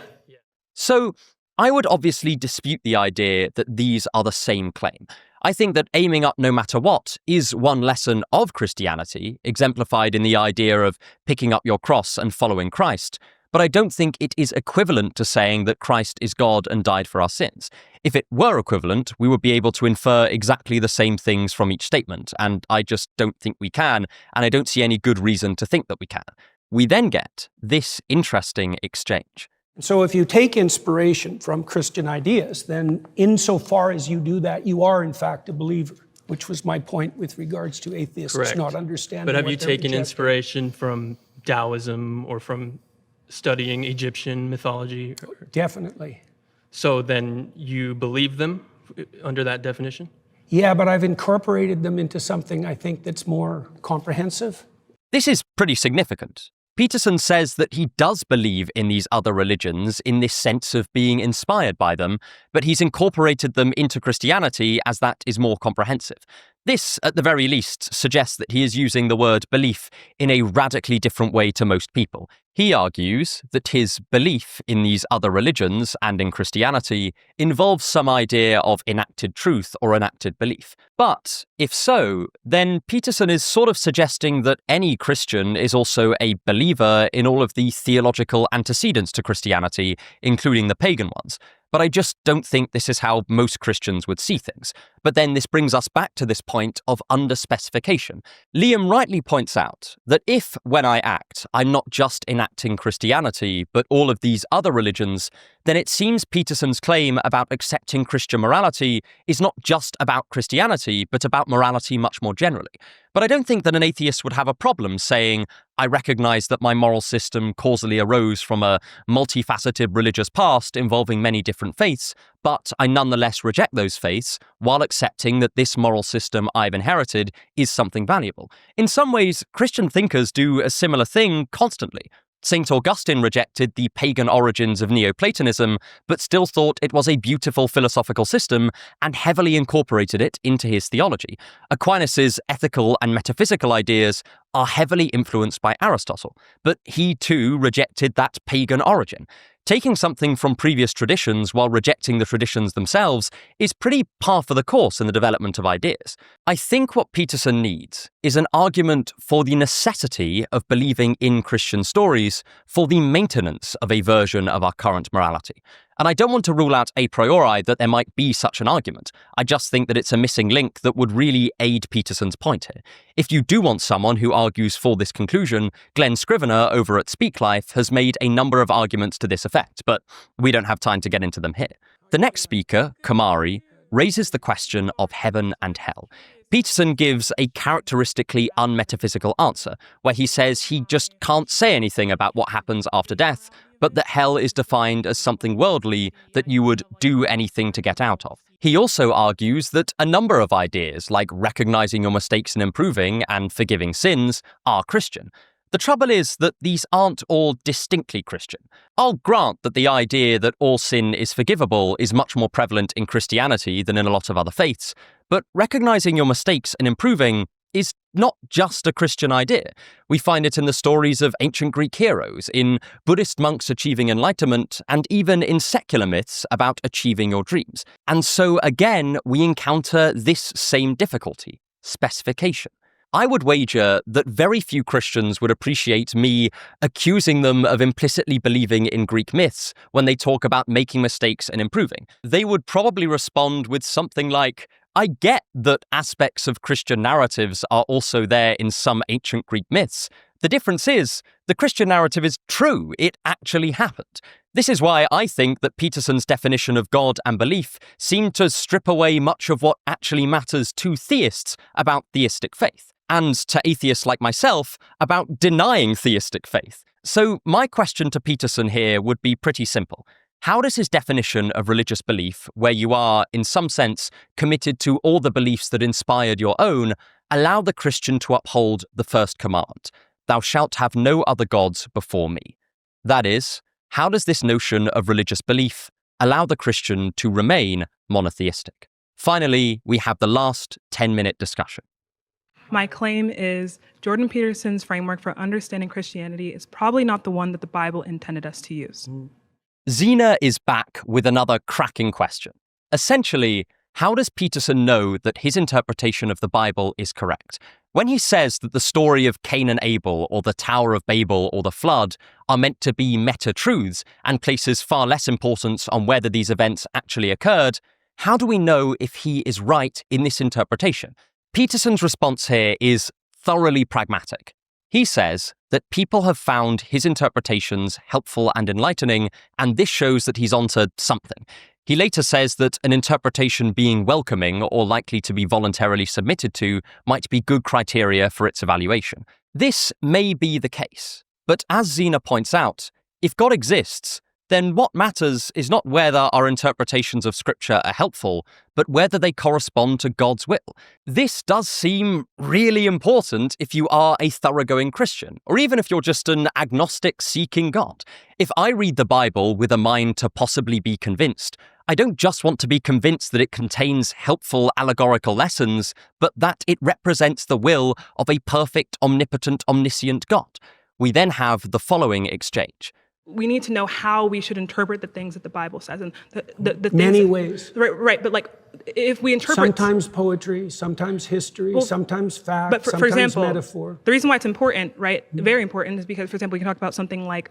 So I would obviously dispute the idea that these are the same claim. I think that aiming up no matter what is one lesson of Christianity, exemplified in the idea of picking up your cross and following Christ. But I don't think it is equivalent to saying that Christ is God and died for our sins. If it were equivalent, we would be able to infer exactly the same things from each statement, and I just don't think we can, and I don't see any good reason to think that we can. We then get this interesting exchange. So if you take inspiration from Christian ideas, then insofar as you do that, you are in fact a believer, which was my point with regards to atheists. Correct. Not understanding. But have what you they're taken rejecting. inspiration from Taoism or from studying Egyptian mythology? Definitely. So then you believe them under that definition? Yeah, but I've incorporated them into something I think that's more comprehensive. This is pretty significant. Peterson says that he does believe in these other religions in this sense of being inspired by them, but he's incorporated them into Christianity as that is more comprehensive. This, at the very least, suggests that he is using the word belief in a radically different way to most people. He argues that his belief in these other religions and in Christianity involves some idea of enacted truth or enacted belief. But if so, then Peterson is sort of suggesting that any Christian is also a believer in all of the theological antecedents to Christianity, including the pagan ones. But I just don't think this is how most Christians would see things. But then this brings us back to this point of underspecification. Liam rightly points out that if, when I act, I'm not just enacting Christianity, but all of these other religions, then it seems Peterson's claim about accepting Christian morality is not just about Christianity, but about morality much more generally. But I don't think that an atheist would have a problem saying, I recognize that my moral system causally arose from a multifaceted religious past involving many different faiths, but I nonetheless reject those faiths while accepting that this moral system I've inherited is something valuable. In some ways, Christian thinkers do a similar thing constantly. St. Augustine rejected the pagan origins of Neoplatonism, but still thought it was a beautiful philosophical system and heavily incorporated it into his theology. Aquinas' ethical and metaphysical ideas are heavily influenced by Aristotle, but he too rejected that pagan origin. Taking something from previous traditions while rejecting the traditions themselves is pretty par for the course in the development of ideas. I think what Peterson needs is an argument for the necessity of believing in Christian stories for the maintenance of a version of our current morality. And I don't want to rule out a priori that there might be such an argument. I just think that it's a missing link that would really aid Peterson's point here. If you do want someone who argues for this conclusion, Glenn Scrivener over at Speak Life has made a number of arguments to this effect, but we don't have time to get into them here. The next speaker, Kamari, raises the question of heaven and hell. Peterson gives a characteristically unmetaphysical answer, where he says he just can't say anything about what happens after death, but that hell is defined as something worldly that you would do anything to get out of. He also argues that a number of ideas, like recognizing your mistakes and improving and forgiving sins, are Christian. The trouble is that these aren't all distinctly Christian. I'll grant that the idea that all sin is forgivable is much more prevalent in Christianity than in a lot of other faiths, but recognizing your mistakes and improving is not just a Christian idea. We find it in the stories of ancient Greek heroes, in Buddhist monks achieving enlightenment, and even in secular myths about achieving your dreams. And so again, we encounter this same difficulty: specification. I would wager that very few Christians would appreciate me accusing them of implicitly believing in Greek myths when they talk about making mistakes and improving. They would probably respond with something like, I get that aspects of Christian narratives are also there in some ancient Greek myths. The difference is, the Christian narrative is true. It actually happened. This is why I think that Peterson's definition of God and belief seemed to strip away much of what actually matters to theists about theistic faith, and to atheists like myself about denying theistic faith. So my question to Peterson here would be pretty simple. How does his definition of religious belief, where you are, in some sense, committed to all the beliefs that inspired your own, allow the Christian to uphold the first commandment, thou shalt have no other gods before me? That is, how does this notion of religious belief allow the Christian to remain monotheistic? Finally, we have the last 10-minute discussion. My claim is Jordan Peterson's framework for understanding Christianity is probably not the one that the Bible intended us to use. Zena is back with another cracking question. Essentially, how does Peterson know that his interpretation of the Bible is correct? When he says that the story of Cain and Abel, or the Tower of Babel, or the flood are meant to be meta-truths and places far less importance on whether these events actually occurred, how do we know if he is right in this interpretation? Peterson's response here is thoroughly pragmatic. He says that people have found his interpretations helpful and enlightening, and this shows that he's onto something. He later says that an interpretation being welcoming or likely to be voluntarily submitted to might be good criteria for its evaluation. This may be the case, but as Zena points out, if God exists, then what matters is not whether our interpretations of Scripture are helpful, but whether they correspond to God's will. This does seem really important if you are a thoroughgoing Christian, or even if you're just an agnostic seeking God. If I read the Bible with a mind to possibly be convinced, I don't just want to be convinced that it contains helpful allegorical lessons, but that it represents the will of a perfect, omnipotent, omniscient God. We then have the following exchange. We need to know how we should interpret the things that the Bible says, and the things Many ways. Right. But like, if we interpret sometimes poetry, sometimes history, sometimes fact, but sometimes example, metaphor. The reason why it's important, right, very important, is because, for example, we can talk about something like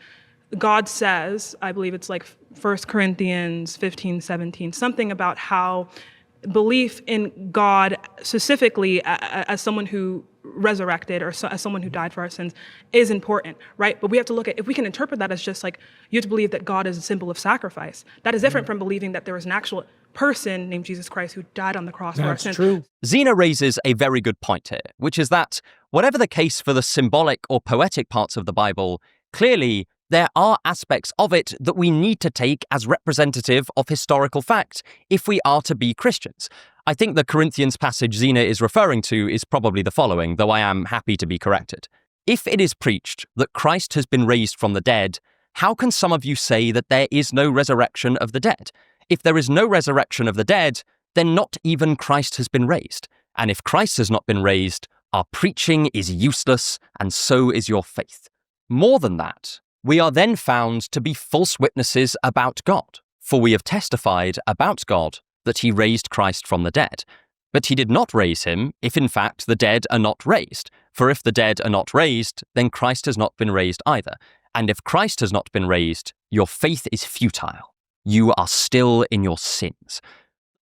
God says, I believe it's like 1 Corinthians 15:17, something about how belief in God specifically as someone who resurrected or as someone who died for our sins is important, right? But we have to look at, if we can interpret that as just like, you have to believe that God is a symbol of sacrifice. That is different from believing that there was an actual person named Jesus Christ who died on the cross for our sins. That's true. Zena raises a very good point here, which is that whatever the case for the symbolic or poetic parts of the Bible, clearly there are aspects of it that we need to take as representative of historical fact if we are to be Christians. I think the Corinthians passage Zena is referring to is probably the following, though I am happy to be corrected. If it is preached that Christ has been raised from the dead, how can some of you say that there is no resurrection of the dead? If there is no resurrection of the dead, then not even Christ has been raised. And if Christ has not been raised, our preaching is useless, and so is your faith. More than that, we are then found to be false witnesses about God, for we have testified about God that he raised Christ from the dead. But he did not raise him, if in fact the dead are not raised. For if the dead are not raised, then Christ has not been raised either. And if Christ has not been raised, your faith is futile. You are still in your sins.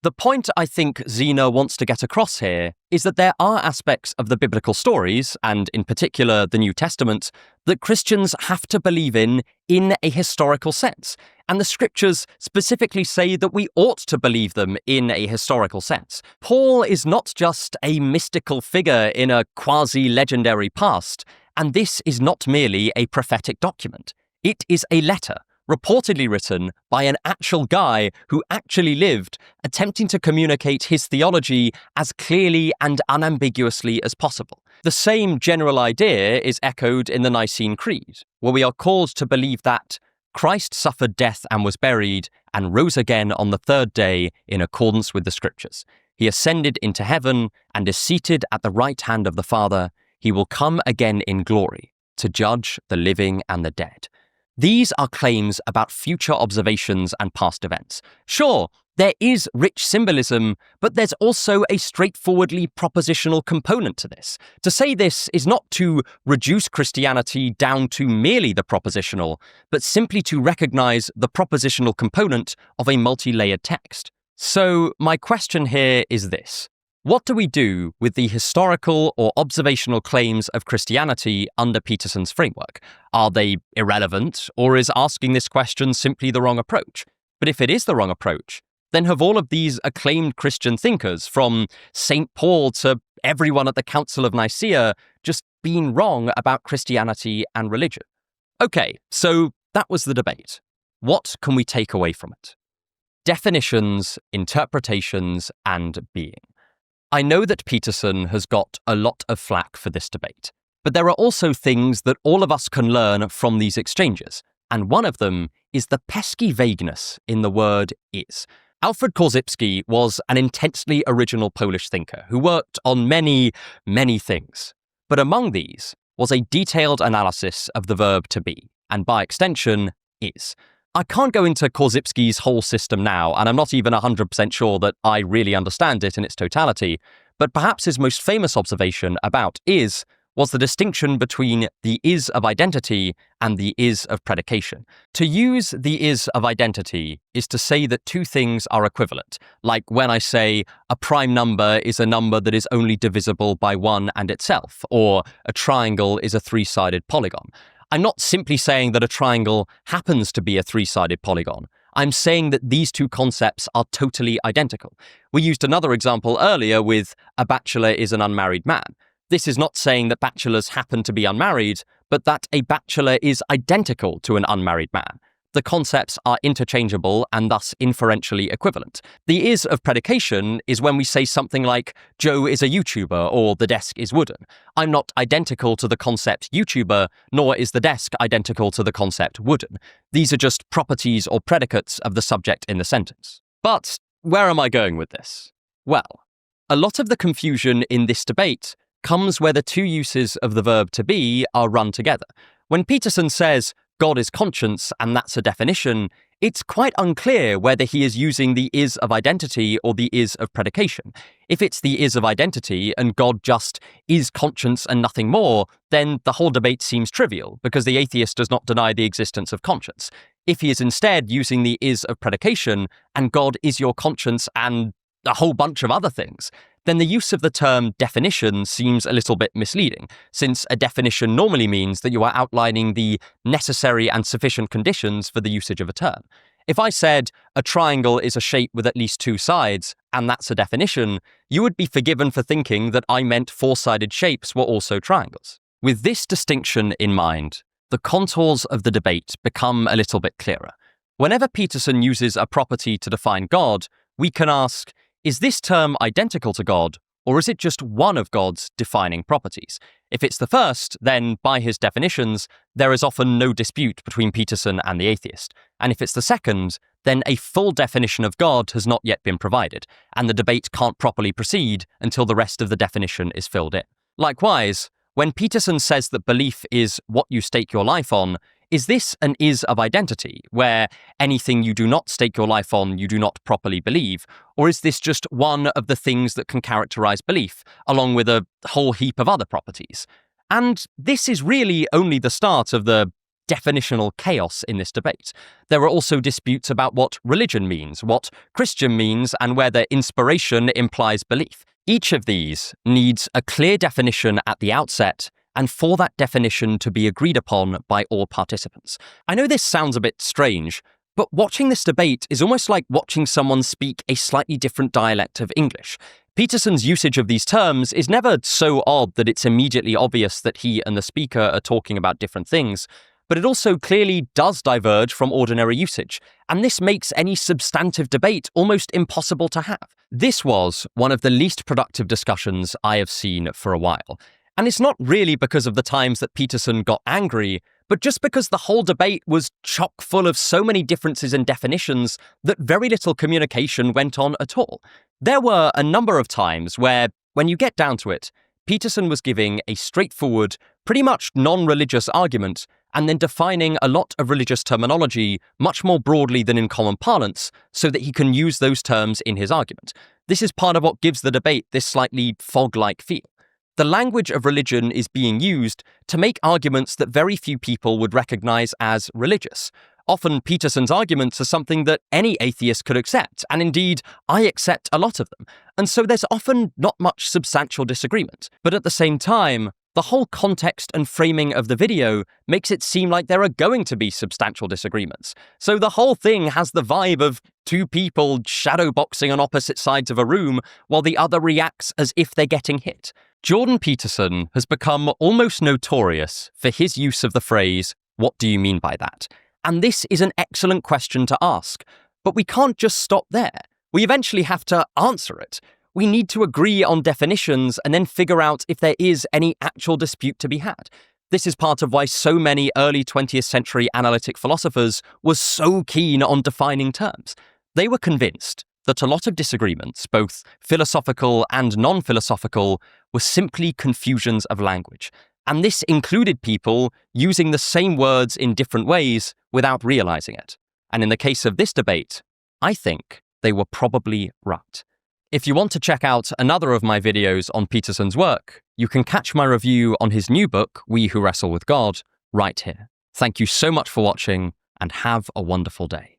The point I think Zena wants to get across here is that there are aspects of the biblical stories, and in particular the New Testament, that Christians have to believe in a historical sense. And the scriptures specifically say that we ought to believe them in a historical sense. Paul is not just a mystical figure in a quasi-legendary past, and this is not merely a prophetic document. It is a letter, reportedly written by an actual guy who actually lived, attempting to communicate his theology as clearly and unambiguously as possible. The same general idea is echoed in the Nicene Creed, where we are called to believe that Christ suffered death and was buried, and rose again on the third day in accordance with the Scriptures. He ascended into heaven and is seated at the right hand of the Father. He will come again in glory to judge the living and the dead. These are claims about future observations and past events. Sure, there is rich symbolism, but there's also a straightforwardly propositional component to this. To say this is not to reduce Christianity down to merely the propositional, but simply to recognize the propositional component of a multi-layered text. So my question here is this. What do we do with the historical or observational claims of Christianity under Peterson's framework? Are they irrelevant, or is asking this question simply the wrong approach? But if it is the wrong approach, then have all of these acclaimed Christian thinkers, from St. Paul to everyone at the Council of Nicaea, just been wrong about Christianity and religion? Okay, so that was the debate. What can we take away from it? Definitions, interpretations, and being. I know that Peterson has got a lot of flack for this debate, but there are also things that all of us can learn from these exchanges, and one of them is the pesky vagueness in the word is. Alfred Korzybski was an intensely original Polish thinker who worked on many, many things, but among these was a detailed analysis of the verb to be, and by extension, is. I can't go into Korzybski's whole system now, and I'm not even 100% sure that I really understand it in its totality, but perhaps his most famous observation about is was the distinction between the is of identity and the is of predication. To use the is of identity is to say that two things are equivalent, like when I say a prime number is a number that is only divisible by one and itself, or a triangle is a three-sided polygon. I'm not simply saying that a triangle happens to be a three-sided polygon. I'm saying that these two concepts are totally identical. We used another example earlier with a bachelor is an unmarried man. This is not saying that bachelors happen to be unmarried, but that a bachelor is identical to an unmarried man. the concepts are interchangeable and thus inferentially equivalent. The is of predication is when we say something like, Joe is a YouTuber or the desk is wooden. I'm not identical to the concept YouTuber, nor is the desk identical to the concept wooden. These are just properties or predicates of the subject in the sentence. But where am I going with this? Well, a lot of the confusion in this debate comes where the two uses of the verb to be are run together. When Peterson says, God is conscience, and that's a definition, it's quite unclear whether he is using the is of identity or the is of predication. If it's the is of identity and God just is conscience and nothing more, then the whole debate seems trivial because the atheist does not deny the existence of conscience. If he is instead using the is of predication and God is your conscience and a whole bunch of other things, then the use of the term definition seems a little bit misleading, since a definition normally means that you are outlining the necessary and sufficient conditions for the usage of a term. If I said a triangle is a shape with at least two sides, and that's a definition, you would be forgiven for thinking that I meant four-sided shapes were also triangles. With this distinction in mind, the contours of the debate become a little bit clearer. Whenever Peterson uses a property to define God, we can ask, is this term identical to God, or is it just one of God's defining properties? If it's the first, then by his definitions, there is often no dispute between Peterson and the atheist. And if it's the second, then a full definition of God has not yet been provided, and the debate can't properly proceed until the rest of the definition is filled in. Likewise, when Peterson says that belief is what you stake your life on, is this an is of identity, where anything you do not stake your life on you do not properly believe? Or is this just one of the things that can characterize belief, along with a whole heap of other properties? And this is really only the start of the definitional chaos in this debate. There are also disputes about what religion means, what Christian means, and whether inspiration implies belief. Each of these needs a clear definition at the outset, and for that definition to be agreed upon by all participants. I know this sounds a bit strange, but watching this debate is almost like watching someone speak a slightly different dialect of English. Peterson's usage of these terms is never so odd that it's immediately obvious that he and the speaker are talking about different things, but it also clearly does diverge from ordinary usage, and this makes any substantive debate almost impossible to have. This was one of the least productive discussions I have seen for a while. And it's not really because of the times that Peterson got angry, but just because the whole debate was chock full of so many differences in definitions that very little communication went on at all. There were a number of times where, when you get down to it, Peterson was giving a straightforward, pretty much non-religious argument, and then defining a lot of religious terminology much more broadly than in common parlance, so that he can use those terms in his argument. This is part of what gives the debate this slightly fog-like feel. The language of religion is being used to make arguments that very few people would recognize as religious. Often Peterson's arguments are something that any atheist could accept, and indeed, I accept a lot of them. And so there's often not much substantial disagreement. But at the same time, the whole context and framing of the video makes it seem like there are going to be substantial disagreements. So the whole thing has the vibe of two people shadowboxing on opposite sides of a room while the other reacts as if they're getting hit. Jordan Peterson has become almost notorious for his use of the phrase, "What do you mean by that?" And this is an excellent question to ask, but we can't just stop there. We eventually have to answer it. We need to agree on definitions and then figure out if there is any actual dispute to be had. This is part of why so many early 20th century analytic philosophers were so keen on defining terms. They were convinced that a lot of disagreements, both philosophical and non-philosophical, were simply confusions of language. And this included people using the same words in different ways without realizing it. And in the case of this debate, I think they were probably right. If you want to check out another of my videos on Peterson's work, you can catch my review on his new book, We Who Wrestle with God, right here. Thank you so much for watching, and have a wonderful day.